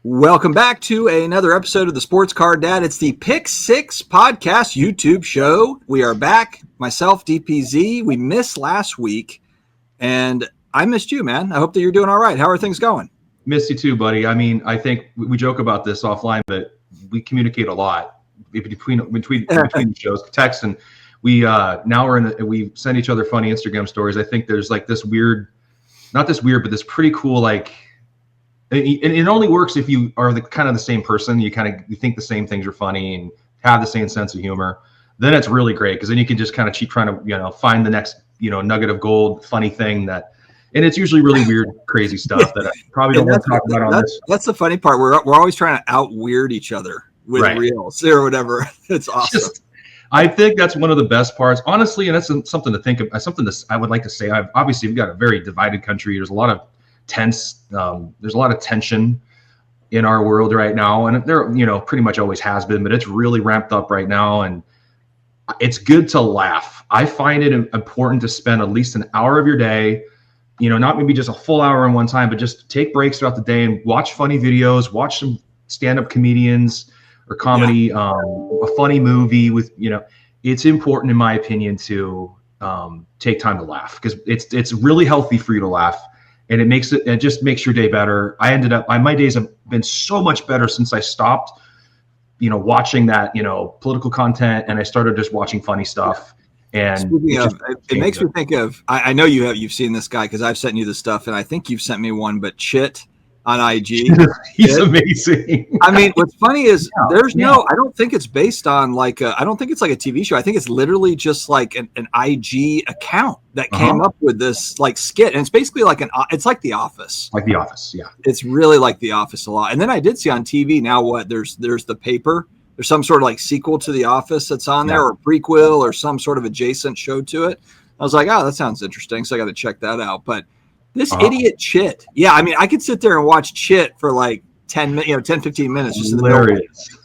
Welcome back to another episode of the Sports Card Dad. It's the Pick Six podcast YouTube show. We are back. Myself, DPZ. We missed last week, and I missed you, man. I hope that you're doing all right. How are things going? Missed you too, buddy. I mean, I think we joke about this offline, but we communicate a lot between the shows, text, and we we send each other funny Instagram stories. I think there's like this weird, not this weird, but this pretty cool like. And it only works if you are kind of the same person. You think the same things are funny and have the same sense of humor. Then it's really great because then you can just kind of keep trying to find the next nugget of gold, funny thing that. And it's usually really weird, crazy stuff that I probably don't want to talk about on this. That's the funny part. We're always trying to out weird each other with reels or whatever. It's awesome. I think that's one of the best parts, honestly. And that's something to think of. Something I would like to say. Obviously, we've got a very divided country. There's a lot of there's a lot of tension in our world right now, and there pretty much always has been, but it's really ramped up right now, and it's good to laugh. I find it important to spend at least an hour of your day, not maybe just a full hour in one time, but just take breaks throughout the day and watch funny videos, watch some stand-up comedians or comedy, a funny movie with it's important in my opinion to take time to laugh because it's really healthy for you to laugh. And it just makes your day better. My days have been so much better since I stopped, watching that, political content, and I started just watching funny stuff. And it makes me think of, I know you've seen this guy because I've sent you the stuff, and I think you've sent me one, but Chit on IG. He's amazing. I mean, what's funny is I don't think it's based on I don't think it's like a TV show. I think it's literally just like an IG account that came up with this like skit. And it's basically it's like The Office. Like The Office, yeah. It's really like The Office a lot. And then I did see on TV now there's The Paper. There's some sort of like sequel to The Office that's on there or prequel or some sort of adjacent show to it. I was like, oh, that sounds interesting. So I got to check that out. But this idiot Chit. Yeah, I mean, I could sit there and watch Chit for like 10, 15 minutes. Just hilarious.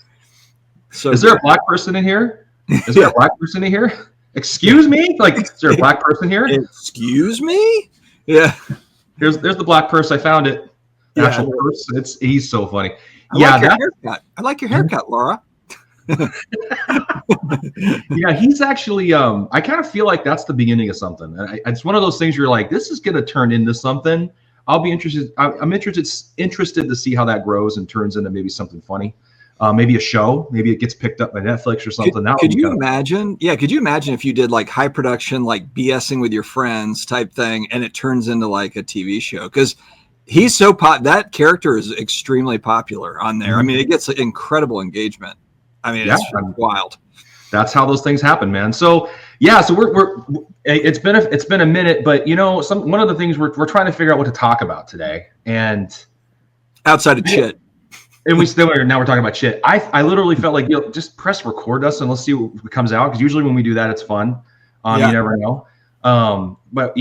So is there a black person in here? Is there a black person in here? Excuse me? Like, is there a black person here? Excuse me? Yeah. There's the black purse. I found it. The actual purse. He's so funny. I like your haircut, Laura. Yeah, he's actually I kind of feel like that's the beginning of something. It's one of those things where you're like, this is going to turn into something. I'll be interested. I'm interested to see how that grows and turns into maybe something funny. Maybe a show. Maybe it gets picked up by Netflix or something. Could you imagine? Yeah, could you imagine if you did like high production, like BSing with your friends type thing, and it turns into like a TV show? Because he's so that character is extremely popular on there. I mean, it gets incredible engagement. I mean, it's wild. That's how those things happen, man. So it's been a minute, but one of the things we're trying to figure out what to talk about today, and outside of Chit, and now we're talking about Chit. I literally felt like just press record us and let's see what comes out, because usually when we do that, it's fun. You never know. But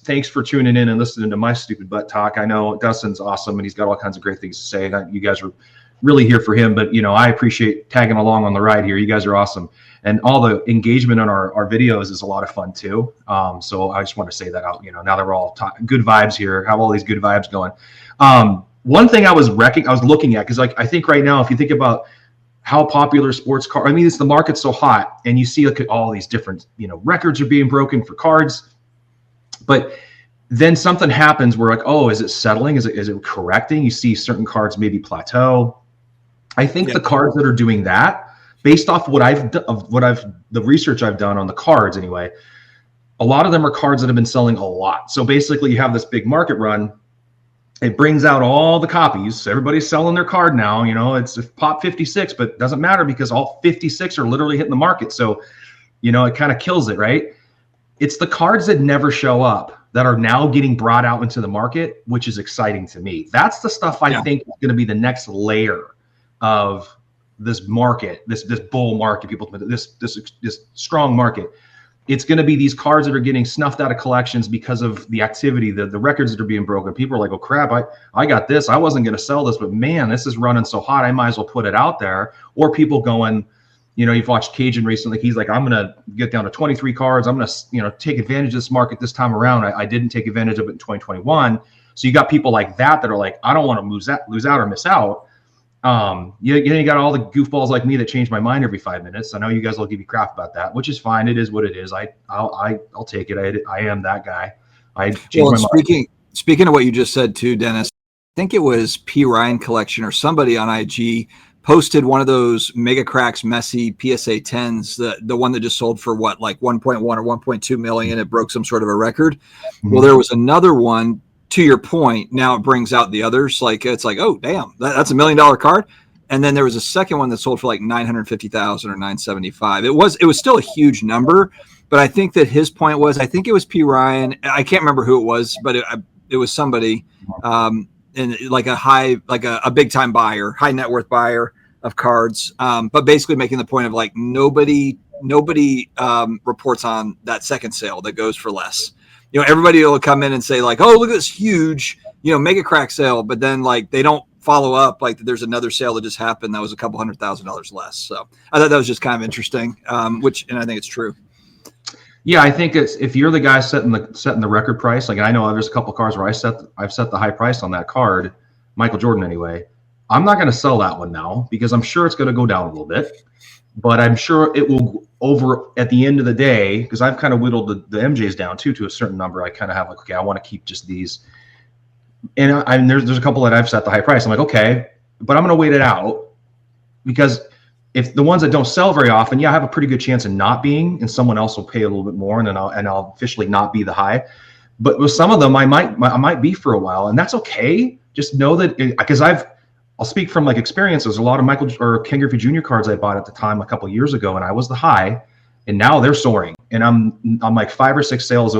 thanks for tuning in and listening to my stupid butt talk. I know Dustin's awesome and he's got all kinds of great things to say, and you guys are really here for him, but I appreciate tagging along on the ride here. You guys are awesome, and all the engagement on our videos is a lot of fun too. So I just want to say that out. Now that we're all good vibes here, have all these good vibes going. One thing I was looking at, because I think right now, if you think about how popular sports car, the market's so hot, and you see all these different records are being broken for cards, but then something happens where is it settling? Is it correcting? You see certain cards maybe plateau. I think the cards that are doing that, based off the research I've done on the cards anyway, a lot of them are cards that have been selling a lot. So basically you have this big market run. It brings out all the copies. Everybody's selling their card now. It's pop 56, but it doesn't matter because all 56 are literally hitting the market. So, it kind of kills it, right? It's the cards that never show up that are now getting brought out into the market, which is exciting to me. That's the stuff I think is going to be the next layer of this market, this bull market, this strong market. It's going to be these cards that are getting snuffed out of collections because of the activity, the records that are being broken. People are like, oh crap, I got this. I wasn't going to sell this, but man, this is running so hot. I might as well put it out there. Or people going, you've watched Cajun recently. He's like, I'm going to get down to 23 cards. I'm going to, take advantage of this market this time around. I didn't take advantage of it in 2021. So you got people like that are like, I don't want to lose out or miss out. You got all the goofballs like me that change my mind every 5 minutes. I know you guys will give me crap about that, which is fine. It is what it is. I'll take it. I am that guy. I change my mind. Speaking of what you just said too, Dennis, I think it was P. Ryan Collection or somebody on IG posted one of those Mega Cracks messy PSA 10s, the one that just sold for what, like 1.1 or 1.2 million. It broke some sort of a record. Mm-hmm. Well, there was another one, to your point. Now it brings out the others. Like, it's like, oh, damn, that's $1 million card. And then there was a second one that sold for like 950,000 or 975. It was still a huge number, but I think that his point was, I think it was P. Ryan. I can't remember who it was, but it was somebody, and like a big time buyer, high net worth buyer of cards. But basically making the point of like, nobody reports on that second sale that goes for less. You know, everybody will come in and say like, oh, look at this huge, Mega Crack sale. But then like, they don't follow up. Like, there's another sale that just happened that was a couple $100,000 less. So I thought that was just kind of interesting, and I think it's true. Yeah, I think it's, if you're the guy setting the record price, like I know there's a couple cards where I've set the high price on that card, Michael Jordan anyway. I'm not going to sell that one now because I'm sure it's going to go down a little bit, but I'm sure it will over at the end of the day, because I've kind of whittled the MJs down too to a certain number. I kind of have like, okay, I want to keep just these, and there's a couple that I've set the high price. I'm like, okay, but I'm going to wait it out, because if the ones that don't sell very often, I have a pretty good chance of not being, and someone else will pay a little bit more, and then I'll officially not be the high. But with some of them, I might be for a while, and that's okay. Just know that, because I'll speak from like experiences. A lot of Michael or Ken Griffey Jr. cards I bought at the time a couple of years ago, and I was the high, and now they're soaring. And I'm like 5 or 6 sales.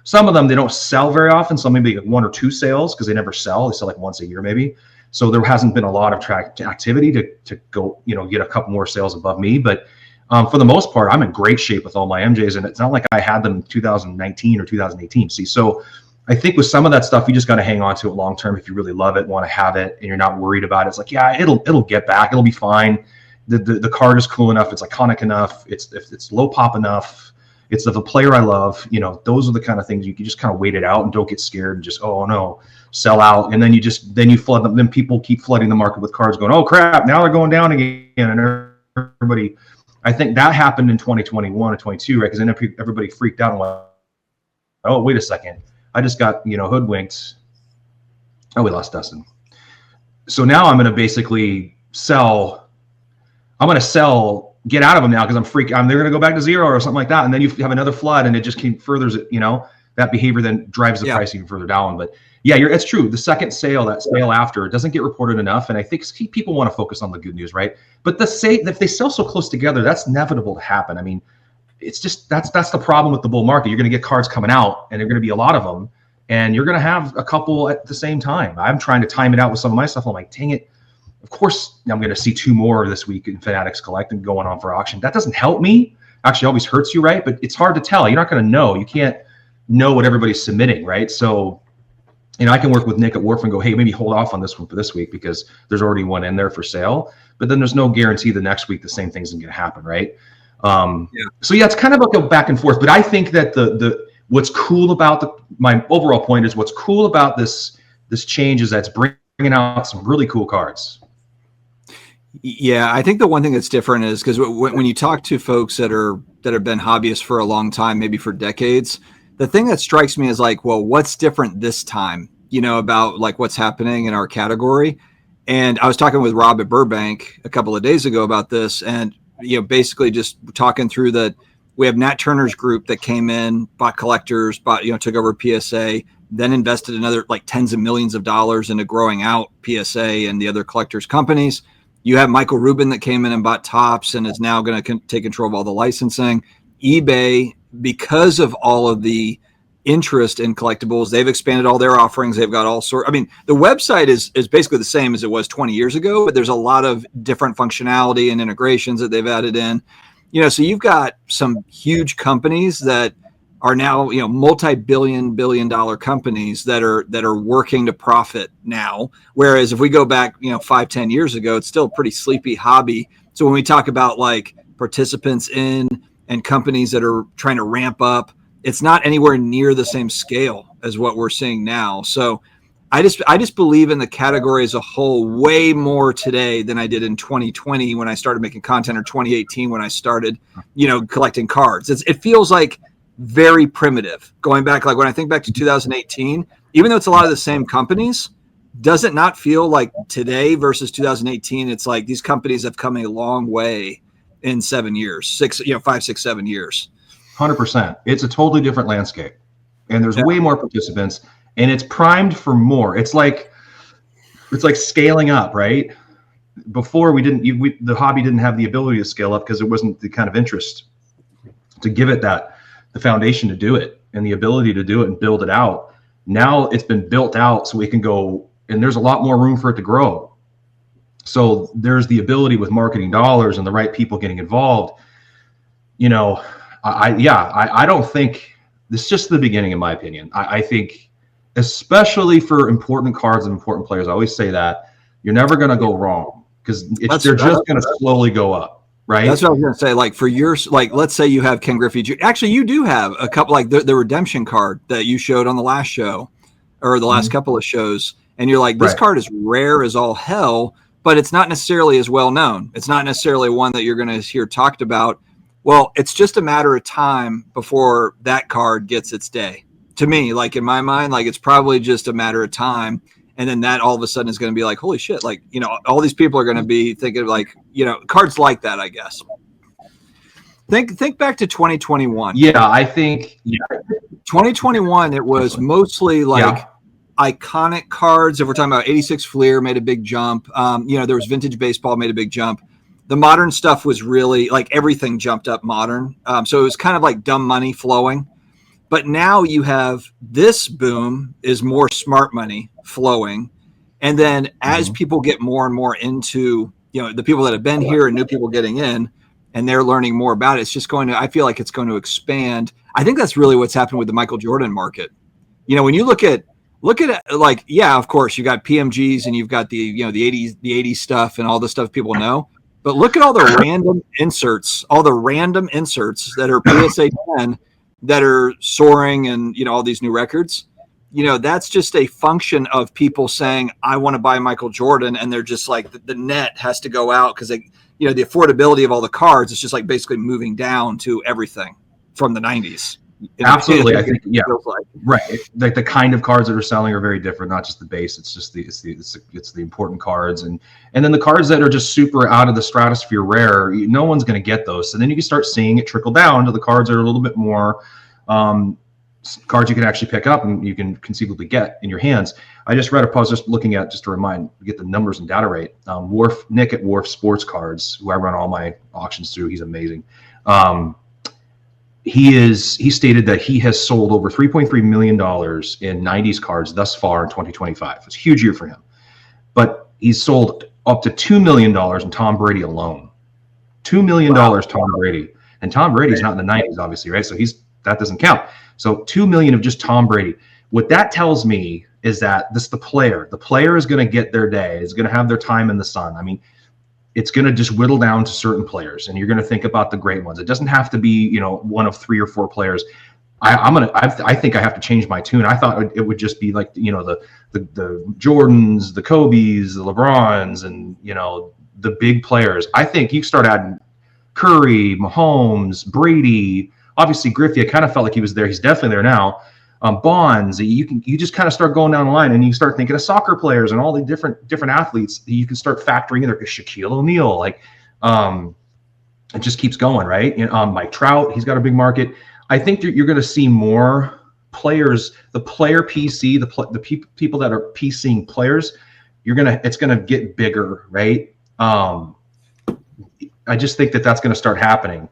Some of them they don't sell very often. Some maybe 1 or 2 sales because they never sell. They sell like once a year maybe. So there hasn't been a lot of activity to go, get a couple more sales above me. But for the most part, I'm in great shape with all my MJs, and it's not like I had them in 2019 or 2018. See, so I think with some of that stuff, you just got to hang on to it long term if you really love it, want to have it, and you're not worried about it. It's like, it'll get back, it'll be fine. The card is cool enough, it's iconic enough, it's low pop enough, it's of a player I love. Those are the kind of things you can just kind of wait it out and don't get scared and just, oh no, sell out. And then you flood them. Then people keep flooding the market with cards going, oh crap, now they're going down again. And everybody, I think that happened in 2021 or 22, right? Because then everybody freaked out and went, oh, wait a second, I just got, hoodwinked. Oh, we lost Dustin. So now I'm going to basically get out of them now because I'm freaking. They're going to go back to zero or something like that, and then you have another flood, and it just furthers it. That behavior then drives the price even further down. But it's true. The second sale, that sale after, doesn't get reported enough, and I think people want to focus on the good news, right? But if they sell so close together, that's inevitable to happen. I mean, it's just that's the problem with the bull market. You're going to get cards coming out, and there are going to be a lot of them, and you're going to have a couple at the same time. I'm trying to time it out with some of my stuff. I'm like, dang it. Of course, I'm going to see 2 more this week in Fanatics Collect and going on for auction. That doesn't help me. Actually, always hurts you, right? But it's hard to tell. You're not going to know. You can't know what everybody's submitting, right? So, I can work with Nick at Wharf and go, hey, maybe hold off on this one for this week because there's already one in there for sale. But then there's no guarantee the next week the same thing isn't going to happen, right? So it's kind of like a back and forth. But I think that the what's cool about my overall point is what's cool about this change is that it's bringing out some really cool cards. Yeah, I think the one thing that's different is because when you talk to folks that have been hobbyists for a long time, maybe for decades, the thing that strikes me is like, well, what's different this time, about like what's happening in our category. And I was talking with Rob at Burbank a couple of days ago about this, and basically just talking through that we have Nat Turner's group that came in, bought collectors, took over PSA, then invested another like tens of millions of dollars into growing out PSA and the other collectors companies. You have Michael Rubin that came in and bought Topps and is now going to take control of all the licensing. eBay, because of all of the interest in collectibles, they've expanded all their offerings. They've got all sorts. I mean, the website is basically the same as it was 20 years ago, but there's a lot of different functionality and integrations that they've added in. So you've got some huge companies that are now, multi-billion dollar companies that are working to profit now. Whereas if we go back, 5-10 years ago, it's still a pretty sleepy hobby. So when we talk about like participants in and companies that are trying to ramp up, it's not anywhere near the same scale as what we're seeing now. So I just believe in the category as a whole way more today than I did in 2020 when I started making content, or 2018 when I started, collecting cards. It feels like very primitive going back. Like when I think back to 2018, even though it's a lot of the same companies, does it not feel like today versus 2018? It's like these companies have come a long way in 7 years, 5, 6, 7 years. 100%. It's a totally different landscape, and there's way more participants, and it's primed for more. It's like scaling up, right? Before the hobby didn't have the ability to scale up because it wasn't the kind of interest to give it the foundation to do it and the ability to do it and build it out. Now it's been built out so we can go, and there's a lot more room for it to grow. So there's the ability with marketing dollars and the right people getting involved. I don't think this is just the beginning, in my opinion. I think, especially for important cards and important players, I always say that you're never going to go wrong because they're just going to slowly go up, right? That's what I was going to say. Like for yours, like let's say you have Ken Griffey. Actually, you do have a couple, like the redemption card that you showed on the last show or the last couple of shows. And you're like, this card is rare as all hell, but it's not necessarily as well known. It's not necessarily one that you're going to hear talked about. Well, it's just a matter of time before that card gets its day. To me, like in my mind, like it's probably just a matter of time. And then that all of a sudden is going to be like, holy shit. Like, all these people are going to be thinking like, cards like that, I guess. Think back to 2021. Yeah, I think 2021, it was mostly like iconic cards. If we're talking about 86 Fleer made a big jump. There was vintage baseball made a big jump. The modern stuff was really like everything jumped up modern. So it was kind of like dumb money flowing. But now you have this boom is more smart money flowing. And then as people get more and more into, the people that have been here and new people getting in and they're learning more about it, it's just I feel like it's going to expand. I think that's really what's happened with the Michael Jordan market. When you look at it, like, yeah, of course you got PMGs and you've got the 80s stuff and all the stuff people know. But look at all the random inserts that are PSA 10 that are soaring and, all these new records. That's just a function of people saying, I want to buy Michael Jordan. And they're just like, the net has to go out because the affordability of all the cards is just like basically moving down to everything from the 90s. Absolutely. I think, right. Like the kind of cards that are selling are very different, not just the base. It's just it's the important cards. And then the cards that are just super out of the stratosphere rare, no one's going to get those. So then you can start seeing it trickle down to the cards that are a little bit more cards you can actually pick up and you can conceivably get in your hands. I just read a post just looking at, just to remind, get the numbers and data rate. Nick at Wharf Sports Cards, who I run all my auctions through, he's amazing. He stated that he has sold over $3.3 million in 90s cards thus far in 2025. It's a huge year for him. But he's sold up to $2 million in Tom Brady alone. $2 million Tom Brady. And Tom Brady's not in the 90s, obviously, right? So that doesn't count. So $2 million of just Tom Brady. What that tells me is that the player is going to get their day, is going to have their time in the sun. I mean, it's going to just whittle down to certain players, and you're going to think about the great ones. It doesn't have to be, one of 3 or 4 players. I think I have to change my tune. I thought it would just be like, the Jordans, the Kobes, the LeBrons, and, the big players. I think you start adding Curry, Mahomes, Brady, obviously Griffey. I kind of felt like he was there. He's definitely there now. Bonds, you just kind of start going down the line and you start thinking of soccer players and all the different athletes. You can start factoring in there. Shaquille O'Neal, like it just keeps going, right? Mike Trout, he's got a big market. I think you're going to see more players, the player PC, the people that are PCing players. It's going to get bigger, right? I just think that's going to start happening,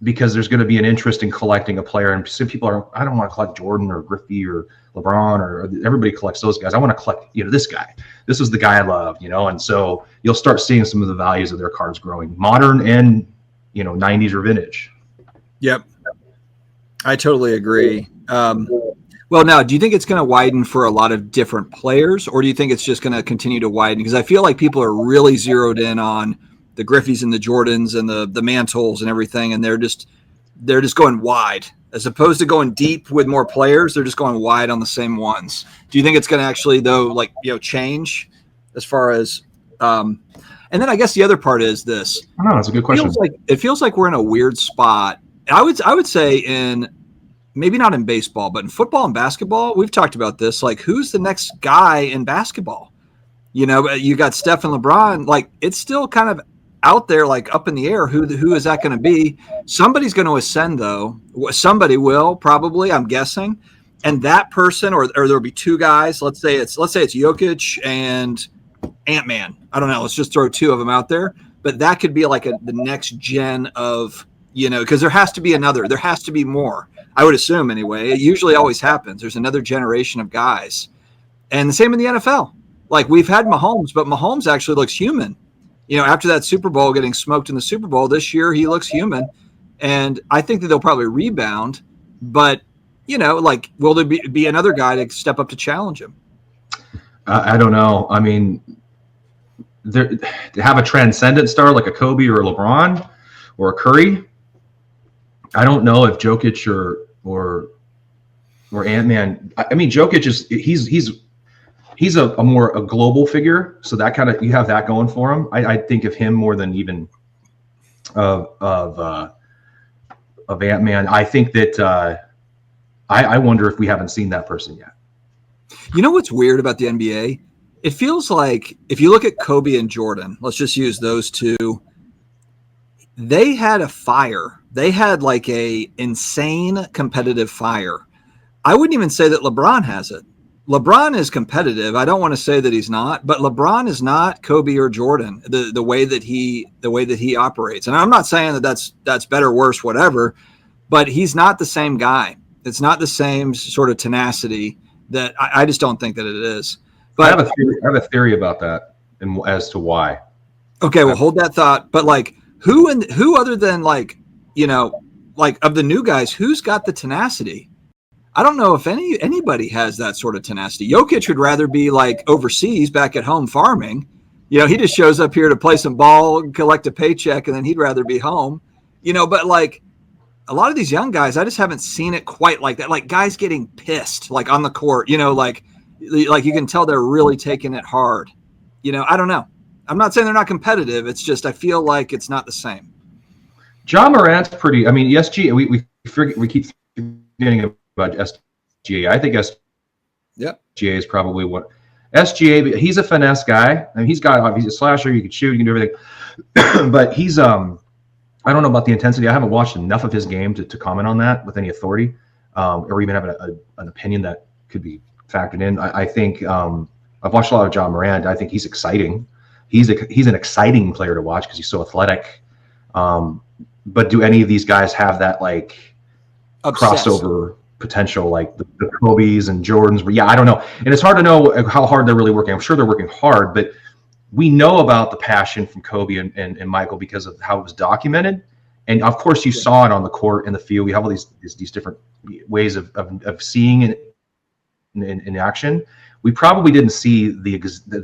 because there's going to be an interest in collecting a player. And some people I don't want to collect Jordan or Griffey or LeBron, or everybody collects those guys. I want to collect, this guy. This is the guy I love, and so you'll start seeing some of the values of their cards growing, modern and, 90s or vintage. Yep. I totally agree. Well, now, do you think it's going to widen for a lot of different players, or do you think it's just going to continue to widen? Because I feel like people are really zeroed in on the Griffeys and the Jordans and the Mantles and everything, and they're just going wide. As opposed to going deep with more players, they're just going wide on the same ones. Do you think it's going to actually, though, like, change as far as and then I guess the other part is this. I don't know, that's a good question. It feels like we're in a weird spot. I would say in maybe not in baseball, but in football and basketball, we've talked about this. Like, who's the next guy in basketball? You got Steph and LeBron. Like, it's still kind of out there, like up in the air. Who is that going to be? Somebody's going to ascend, though. Somebody will probably, I'm guessing. And that person, or there'll be two guys. Let's say it's Jokic and Ant-Man. I don't know. Let's just throw two of them out there. But that could be like the next gen of, because there has to be another. There has to be more. I would assume anyway. It usually always happens. There's another generation of guys. And the same in the NFL. Like, we've had Mahomes, but Mahomes actually looks human. After that Super Bowl, getting smoked in the Super Bowl, this year he looks human. And I think that they'll probably rebound. But, like, will there be another guy to step up to challenge him? I don't know. I mean, to have a transcendent star like a Kobe or a LeBron or a Curry, I don't know if Jokic or Ant-Man. I mean, Jokic he's a more global figure, so that kind of, you have that going for him. I think of him more than even of Ant-Man. I think that I wonder if we haven't seen that person yet. You know what's weird about the NBA? It feels like if you look at Kobe and Jordan, let's just use those two, they had a fire. They had like a insane competitive fire. I wouldn't even say that LeBron has it. LeBron is competitive. I don't want to say that he's not, but LeBron is not Kobe or Jordan, the way that he operates. And I'm not saying that that's better, worse, whatever, but he's not the same guy. It's not the same sort of tenacity that I just don't think that it is. But I have a theory about that and as to why. Okay, well, hold that thought. But like, who other than like of the new guys, who's got the tenacity? I don't know if anybody has that sort of tenacity. Jokic would rather be like overseas, back at home farming. He just shows up here to play some ball, collect a paycheck, and then he'd rather be home. But like a lot of these young guys, I just haven't seen it quite like that. Like guys getting pissed, like on the court. Like you can tell they're really taking it hard. I don't know. I'm not saying they're not competitive. It's just I feel like it's not the same. John Morant's pretty. I mean, SGA. We keep forgetting about SGA. I think SGA is probably what SGA. But he's a finesse guy. I mean, he's a slasher. You can shoot. You can do everything. But he's I don't know about the intensity. I haven't watched enough of his game to comment on that with any authority, or even have an opinion that could be factored in. I think I've watched a lot of John Morant. I think he's exciting. He's an exciting player to watch because he's so athletic. But do any of these guys have that like crossover potential like the Kobe's and Jordans? Yeah, I don't know. And it's hard to know how hard they're really working. I'm sure they're working hard, but we know about the passion from Kobe and Michael because of how it was documented. And of course you saw it on the court and the field. We have all these different ways of seeing it in action. We probably didn't see the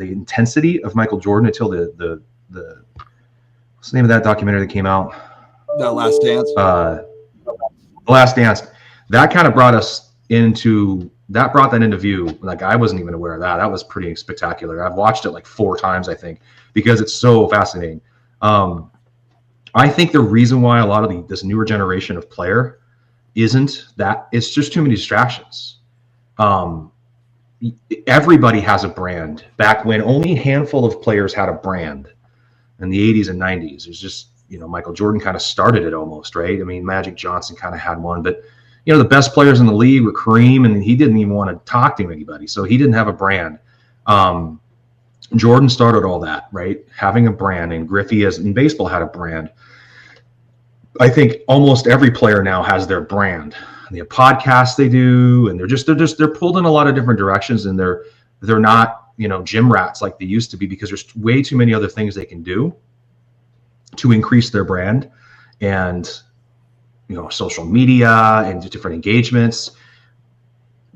intensity of Michael Jordan until the what's the name of that documentary that came out? The Last Dance. The Last Dance. That kind of brought that into view. Like I wasn't even aware of that. That was pretty spectacular. I've watched it like 4 times, I think, because it's so fascinating. I think the reason why a lot of this newer generation of player isn't that, it's just too many distractions. Everybody has a brand. Back when only a handful of players had a brand in the 80s and 90s, it was just, Michael Jordan kind of started it almost, right? I mean, Magic Johnson kind of had one, but the best players in the league were Kareem, and he didn't even want to talk to anybody, so he didn't have a brand. Jordan started all that, right? Having a brand, and Griffey, as in baseball, had a brand. I think almost every player now has their brand. They have podcasts they do, and they're pulled in a lot of different directions, and they're not gym rats like they used to be, because there's way too many other things they can do to increase their brand, and social media and different engagements.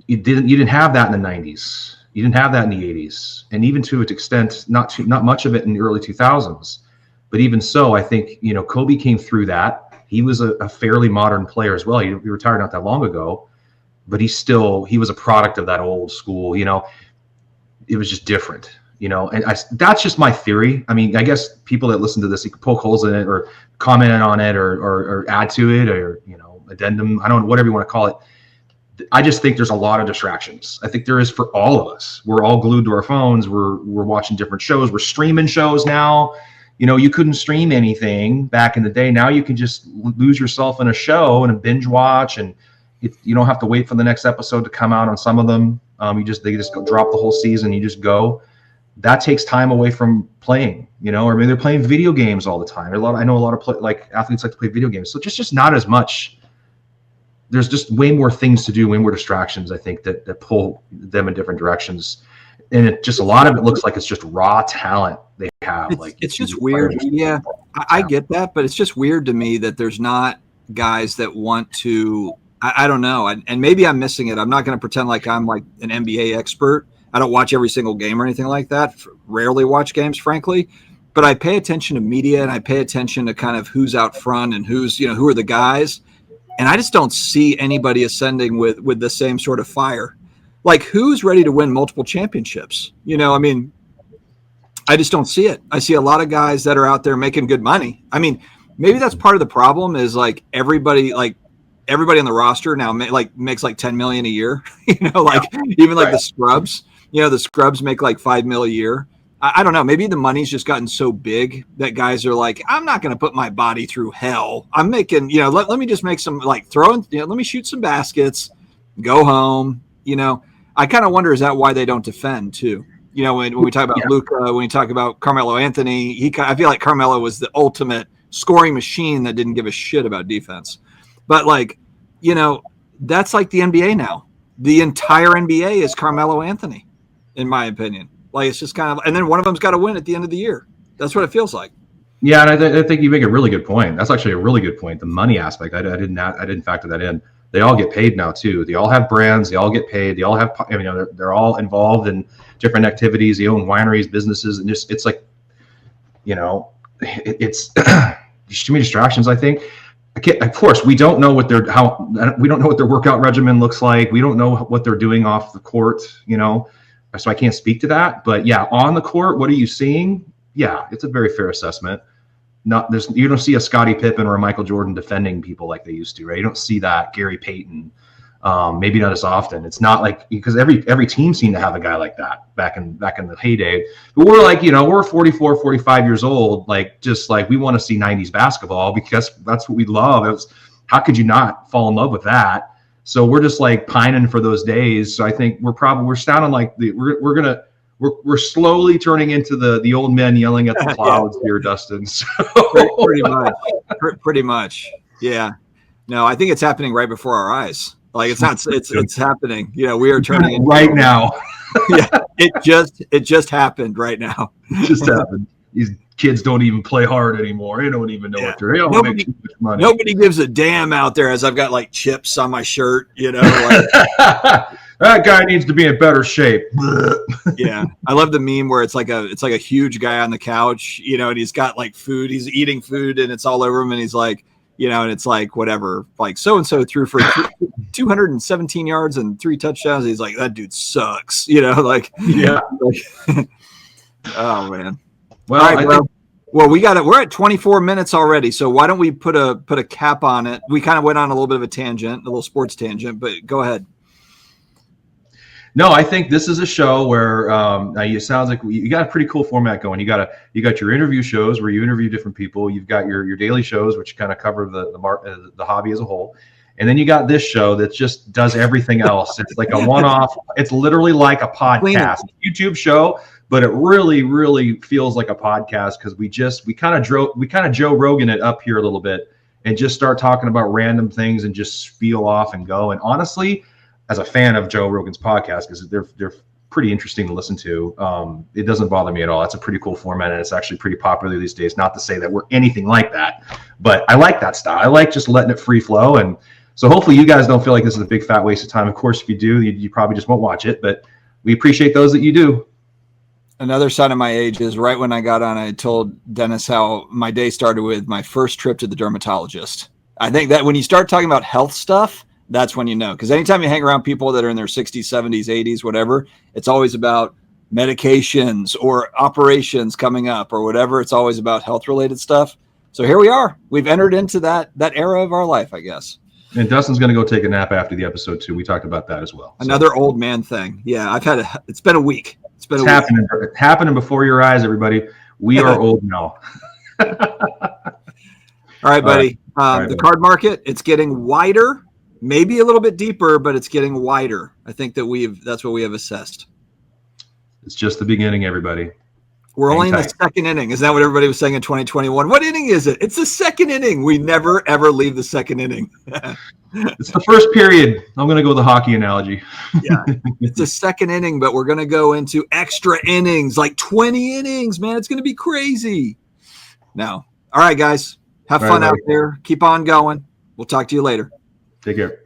You didn't have that in the 90s. You didn't have that in the 80s, and even to an extent, not much of it in the early 2000s. But even so, I think Kobe came through that. he was a fairly modern player as well. He retired not that long ago, but he was a product of that old school, it was just different, and that's just my theory. I mean, I guess people that listen to this, you can poke holes in it or comment on it or add to it or, addendum. I don't know, whatever you want to call it. I just think there's a lot of distractions. I think there is for all of us. We're all glued to our phones. We're watching different shows. We're streaming shows now. You couldn't stream anything back in the day. Now you can just lose yourself in a show and a binge watch, and you don't have to wait for the next episode to come out on some of them. They just go drop the whole season. You just go. That takes time away from playing, or maybe they're playing video games all the time. I know a lot of athletes like to play video games. So just not as much. There's just way more things to do, way more distractions, I think, that pull them in different directions. And a lot of it looks like it's just raw talent they have. It's just weird. Yeah, I get that, but it's just weird to me that there's not guys that want to, I don't know. And maybe I'm missing it. I'm not going to pretend like I'm like an NBA expert. I don't watch every single game or anything like that. Rarely watch games, frankly. But I pay attention to media and I pay attention to kind of who's out front and who are the guys. And I just don't see anybody ascending with the same sort of fire. Like, who's ready to win multiple championships? I mean, I just don't see it. I see a lot of guys that are out there making good money. I mean, maybe that's part of the problem is like everybody on the roster now makes like 10 million a year, even like the scrubs, the scrubs make like 5 mil a year. I don't know. Maybe the money's just gotten so big that guys are like, I'm not going to put my body through hell. I'm making, let me just make some let me shoot some baskets, go home. I kind of wonder, is that why they don't defend too? When we talk about Luka, when you talk about Carmelo Anthony, I feel like Carmelo was the ultimate scoring machine that didn't give a shit about defense. But that's like the NBA now. The entire NBA is Carmelo Anthony, in my opinion. It's just kind of, and then one of them's got to win at the end of the year. That's what it feels like. Yeah, and I think you make a really good point. That's actually a really good point. The money aspect, I didn't factor that in. They all get paid now too. They all have brands. They all get paid. They all have, they're all involved in different activities. They own wineries, businesses, and just it's like, it's there's too many distractions. I think. Of course, we don't know what their workout regimen looks like. We don't know what they're doing off the court. So I can't speak to that, but yeah, on the court, what are you seeing? Yeah, it's a very fair assessment. You don't see a Scottie Pippen or a Michael Jordan defending people like they used to, right? You don't see that. Gary Payton, maybe not as often. It's not like, because every team seemed to have a guy like that back in the heyday. But we're like, we're 44, 45 years old, we want to see 90s basketball because that's what we love. How could you not fall in love with that? So we're just like pining for those days. So I think we're sounding like we're slowly turning into the old men yelling at the clouds here, Dustin. So. Pretty much. Yeah. No, I think it's happening right before our eyes. It's happening. We are turning into right now. Yeah. It just happened right now. It just happened. These kids don't even play hard anymore. They don't even know what they're doing. Make too much money. Nobody gives a damn out there as I've got chips on my shirt, That guy needs to be in better shape. Yeah. I love the meme where it's like a huge guy on the couch, and he's got food, he's eating food and it's all over him and he's like, and it's like whatever, so-and-so threw for 217 yards and 3 touchdowns. He's like, that dude sucks, yeah. Oh man. Well, all right, we're at 24 minutes already. So why don't we put a cap on it? We kind of went on a little bit of a tangent, a little sports tangent, but go ahead. No, I think this is a show where it sounds like you got a pretty cool format going. You got your interview shows where you interview different people. You've got your daily shows, which kind of cover the hobby as a whole. And then you got this show that just does everything else. It's like a one-off. It's literally like a podcast, YouTube show, but it really, really feels like a podcast because we kind of Joe Rogan it up here a little bit and just start talking about random things and just spiel off and go. And honestly, as a fan of Joe Rogan's podcast, because they're pretty interesting to listen to, it doesn't bother me at all. It's a pretty cool format, and it's actually pretty popular these days. Not to say that we're anything like that, but I like that style. I like just letting it free flow. And so hopefully you guys don't feel like this is a big fat waste of time. Of course, if you do, you probably just won't watch it, but we appreciate those that you do. Another sign of my age is right when I got on, I told Dennis how my day started with my first trip to the dermatologist. I think that when you start talking about health stuff, that's when you know. Because anytime you hang around people that are in their 60s, 70s, 80s, whatever, it's always about medications or operations coming up or whatever. It's always about health-related stuff. So here we are. We've entered into that era of our life, I guess. And Dustin's going to go take a nap after the episode too. We talked about that as well. Another old man thing. Yeah, it's been a week. It's happening before your eyes, everybody. We are old now. All right, buddy. The card market, it's getting wider, maybe a little bit deeper, but it's getting wider. I think that's what we have assessed. It's just the beginning, everybody. We're only in the second inning. Is that what everybody was saying in 2021? What inning is it? It's the second inning. We never, ever leave the second inning. It's the first period. I'm going to go with the hockey analogy. Yeah, it's the second inning, but we're going to go into extra innings, like 20 innings, man. It's going to be crazy. Now, all right, guys. Have fun out there. Keep on going. We'll talk to you later. Take care.